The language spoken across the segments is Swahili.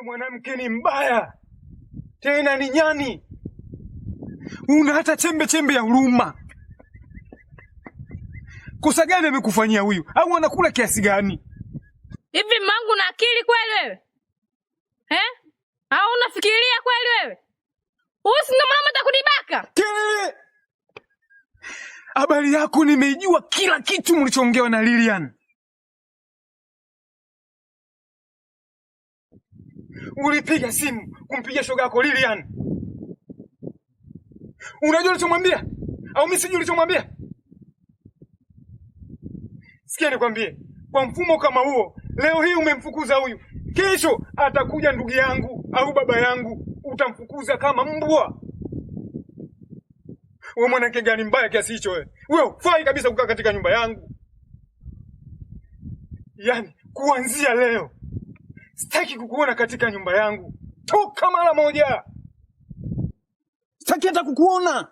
mwanamke ni mbaya, tena ni nyani. Una hata chembe ya huruma. Kosa gani amekufanyia huyu? Au anakula kiasi gani? Hivi mangu na akili kweli wewe? Au unafikiria kweli wewe? Usi ndo mama atakunibaka? Kelele! Habari yako nimeijua kila kitu mlichoongewa na Lilian. Ulipiga simu kumpigia shoga yako Lilian. Unajua ulichomwambia? Au mimi sijui ulichomwambia? Sikia nikwambie, kwa mfumo kama huo, leo hii umemfukuza huyu. Kesho atakuja ndugu yangu au baba yangu, utamfukuza kama mbwa. Wewe mwanamke gani mbaya kiasi hicho wewe? Wewe hufai kabisa kukaa katika nyumba yangu. Yaani kuanzia leo sitaki kukuona katika nyumba yangu. Toka mara moja. Sitaki hata kukuona.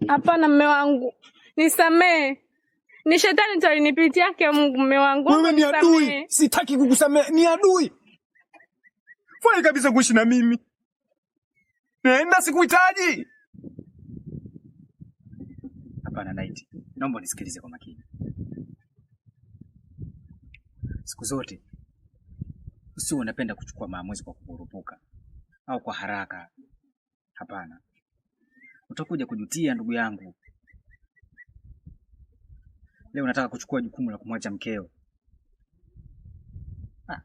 Hapana mume wangu. Nisamee. Ni shetani tu alinipitia yake Mungu mume wangu. Wewe ni adui. Sitaki kukusamea. Ni adui. Fai kabisa kuishi na mimi. Nenda sikuhitaji. Hapana Night. Naomba nisikilize kwa makini. Siku zote usiwe unapenda kuchukua maamuzi kwa kukurupuka au kwa haraka. Hapana. Utakuja kujutia ndugu yangu. Leo nataka kuchukua jukumu la kumwacha mkeo.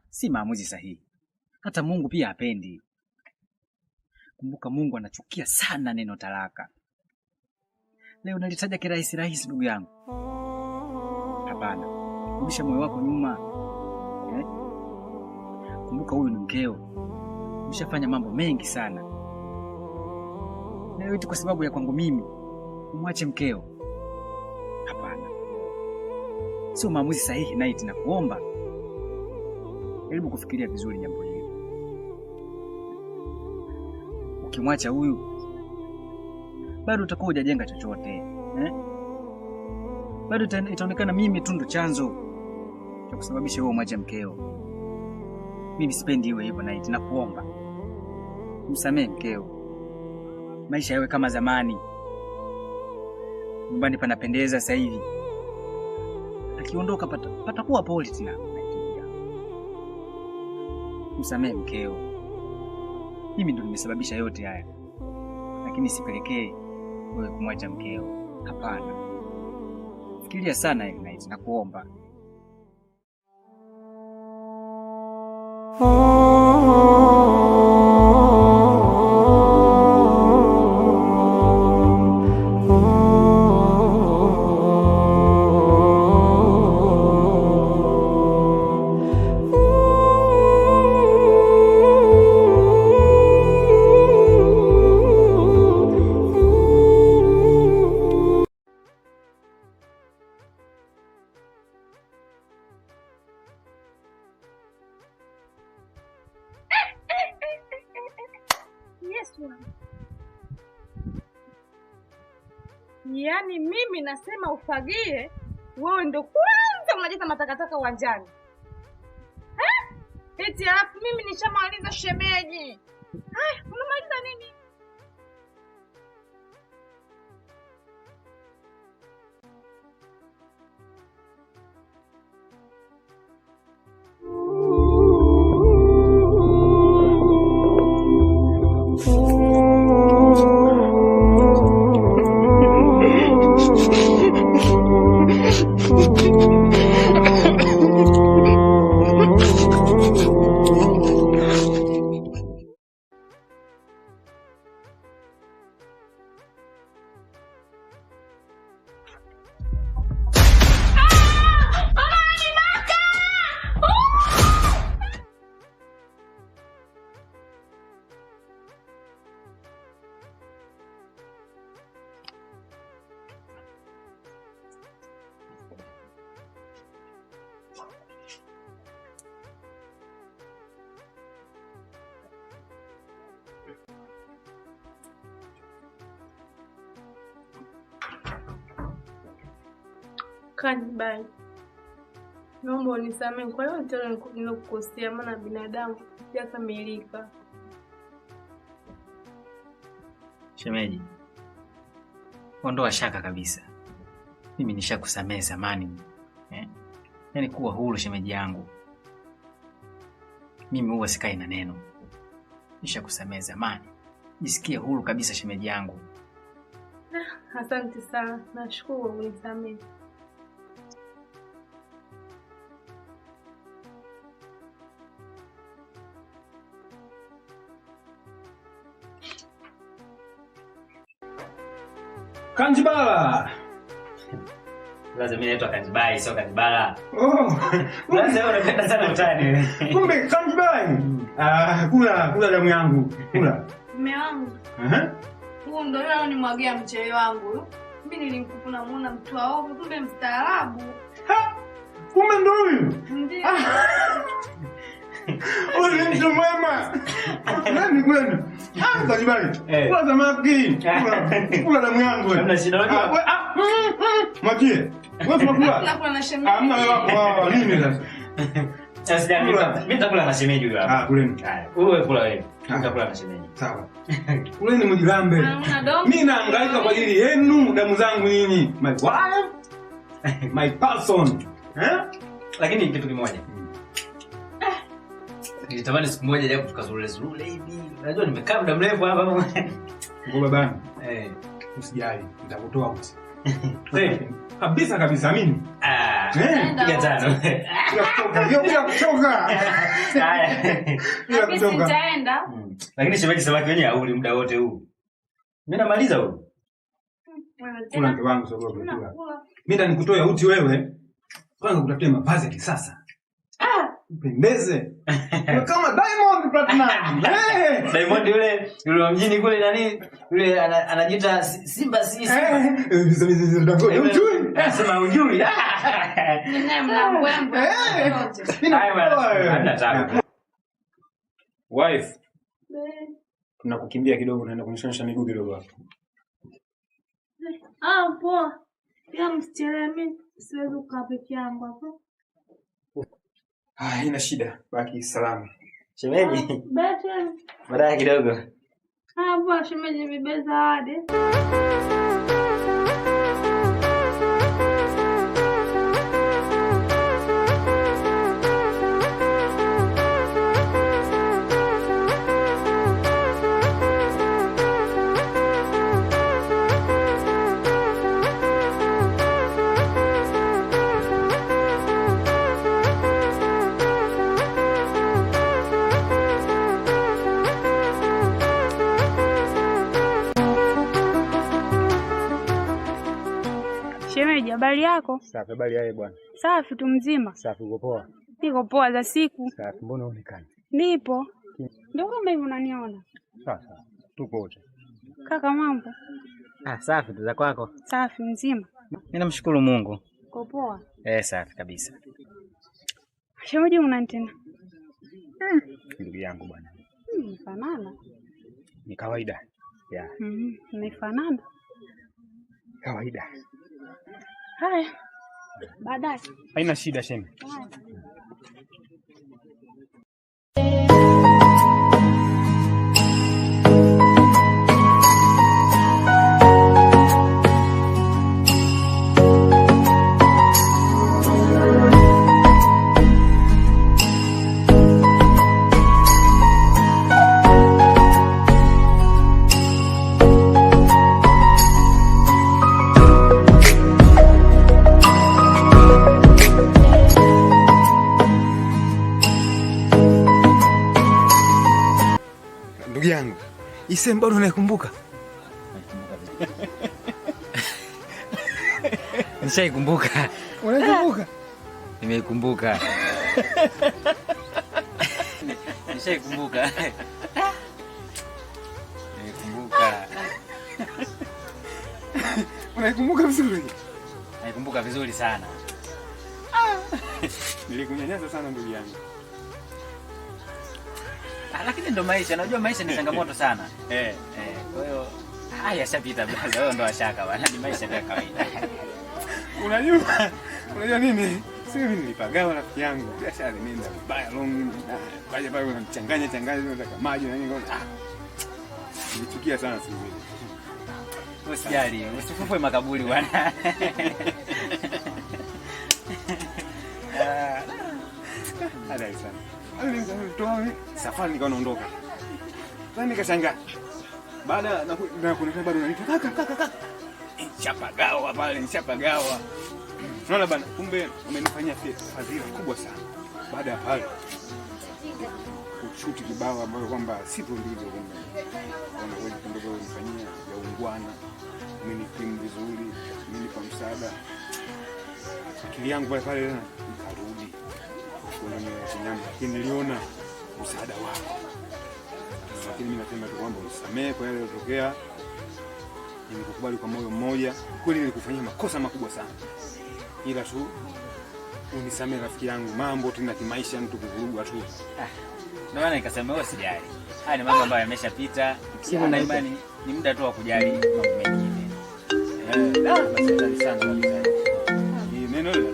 Si maamuzi sahihi. Hata Mungu pia hapendi. Kumbuka Mungu anachukia sana neno talaka. Leo nalitaja kirahisi ndugu yangu. Hapana. Rudisha moyo wako nyuma. Kumbuka huyu ni mkeo. Umeshafanya mambo mengi sana. Leo eti kwa sababu ya kwangu mimi umwache mkeo. Hapana. Sio maamuzi sahihi Night, na kuomba jaribu kufikiria vizuri jambo hili. Ukimwacha huyu bado utakuwa hujajenga chochote. Bado itaonekana mimi tu ndo chanzo cha kusababisha wewe umwache mkeo. Mimi sipendi iwe hivyo Night, na kuomba msamehe mkeo. Maisha yawe kama zamani. Nyumbani panapendeza sasa hivi. Akiondoka patakuwa pole tena. Msamehe mkeo. Mimi ndo nimesababisha yote haya. Lakini sipelekee wewe kumwacha mkeo. Hapana. Fikiria sana Night, na kuomba. Yaani mimi nasema ufagie, wewe ndo kwanza unajaza matakataka uwanjani. Eti alafu mimi nishamaliza shemeji. Unamaliza nini? Kanibali. Naomba unisamehe kwa yote nilokukosea, maana binadamu hajakamilika. Shemeji, ondoa shaka kabisa. Mimi nishakusamehe zamani. Yaani kuwa huru shemeji yangu. Mimi huwa sikai na neno. Nishakusamehe zamani. Jisikie huru kabisa shemeji yangu. Asante sana. Nashukuru kwa kunisamehe. Kanjibala. Lazima mimi naitwa Kanjibai, sio Kanjibala. Oh. Lazima unapenda sana utani. Kumbe Kanjibai. Kula damu yangu. Kula. Mume wangu. Huo ndio leo nimwagia mchele wangu. Mimi nilimkupa na muona mtu aovu, kumbe mstaarabu. Kumbe ndio huyu. Ndio. Wewe ni mtu mwema. Nani kwenu? Kanjibai. Kula samaki. Kula damu yangu. Hamna shida unajua. Makie. Wewe unakula? Nakula na shemeji. Hamna wako nini sasa? Sasa mimi nitakula na shemeji huyo hapa. Kuleni. Wewe kula wewe. Nitakula na shemeji. Sawa. Kuleni mjilambe. Mimi naangaika kwa ajili yenu, damu zangu nyinyi. My wife. My person. Lakini kitu kimoja. Nilitamani siku moja japo tukazurule hivi. Unajua nimekaa muda mrefu hapa. Ngo babani. Usijali, nitakutoa huko. Kabisa mimi. Piga tano. Bila kuchoka. Haya. Bila kuchoka. Nitaenda. Lakini shemeji samaki wenyewe hauli muda wote huu. Mimi namaliza huu. Kuna kiwango sio kwa kula. Mimi ndo nikutoa uti wewe. Kwanza kutafutia mavazi ya kisasa. Upendeze. Kama Diamond Platinum. Diamond yule wa mjini kule nani? Yule anajiita Simba sisi. Ujui. Anasema ujui. Nene mnambwembe. Haya bwana. Wife. Tunakukimbia kidogo, naenda kunishonsha miguu kidogo hapo. Poa. Pia msichelewe, mimi siwezi kukaa peke yangu hapo. Haina shida, baki salama. Shemeji. Bete. Baadaye kidogo. Poa shemeji, bibeza hadi. Shemeji, habari yako? Safi, habari yake bwana. Safi tu mzima. Safi, uko poa? Niko poa za siku. Safi, mbona unaonekana? Nipo. Ndio kama hivi unaniona. Sawa. Tuko wote. Kaka mambo? Safi tu za kwako. Safi mzima. Mimi namshukuru Mungu. Uko poa? Safi kabisa. Shemeji unanitenda? Ndugu yangu bwana. Mfanana. Ni kawaida. Mmefanana. Kawaida. Haya. Baadaye. Haina shida sheme. Ndugu yangu, ise bado unaikumbuka? Nishaikumbuka. Unaikumbuka? Nimeikumbuka. Nishaikumbuka. Nimeikumbuka. Unaikumbuka vizuri? Naikumbuka vizuri sana. Nilikunyanyasa sana ndugu yangu. Lakini ndo maisha, najua maisha ni changamoto sana. Kwa hiyo haya shapita blaza, wewe ndo washaka bwana, ni maisha ya kawaida. Unajua nini? Sasa mimi nilipagawa rafiki yangu. Biashara nenda vibaya long. Kaja pale unachanganya unataka maji na nini. Nilichukia sana siku ile. Usijali, usifufue makaburi bwana. Hadai sana. Alitoa safari nikawa naondoka. Sasa nikashangaa. Baada na kunifanya bado unaniita kaka. Nishapagawa pale, nishapagawa. Unaona bana, kumbe umenifanyia fadhila kubwa sana. Baada ya pale kushuti kibao ambayo kwamba sipo ndivyo kwamba wewe ndio unifanyia ya ungwana. Mimi ni vizuri, mimi kwa msaada. Akili yangu pale nikarudi. Lakini niliona msaada wako. Lakini mimi nasema tu kwamba unisamehe kwa yale yaliyotokea. Nilikukubali kwa moyo mmoja. Kweli nilikufanyia makosa makubwa sana. Ila tu unisamehe rafiki yangu, mambo tena kimaisha mtu kuvurugwa tu. Ndio maana nikasema wewe usijali. Haya ni mambo ambayo yameshapita. Sio na imani, ni muda tu wa kujali mambo mengine. Basi sana kabisa. Ni neno hilo.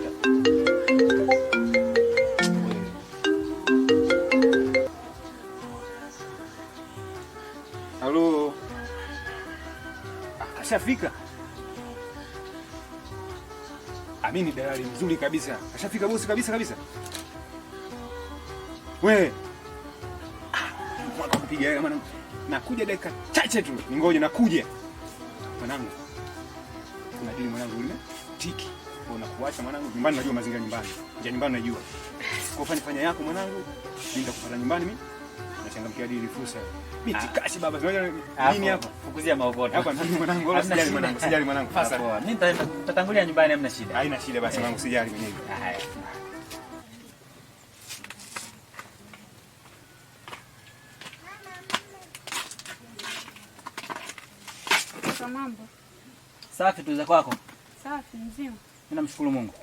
Halo. Kashafika. Amini dalali mzuri kabisa. Kashafika bosi kabisa. We. Mwaka kupiga hela mwanangu. Nakuja dakika chache tu. Ningoje nakuja. Mwanangu. Kuna dili mwanangu yule. Tiki. Unakuacha mwanangu nyumbani, najua mazingira nyumbani. Nje nyumbani najua. Kwa fanya yako mwanangu. Nenda kupata nyumbani mimi. Nachangamkia dili fursa. Biti kashi baba. Nini hapa? Fukuzia maokoto. Hapa nani mwanangu? Wala sijali mwanangu. Sasa poa. Mimi nitatangulia nyumbani, hamna shida. Haina shida basi mwanangu, sijali mwenyewe. Haya. Mambo safi tu za kwako? safi mzima. Mimi namshukuru Mungu.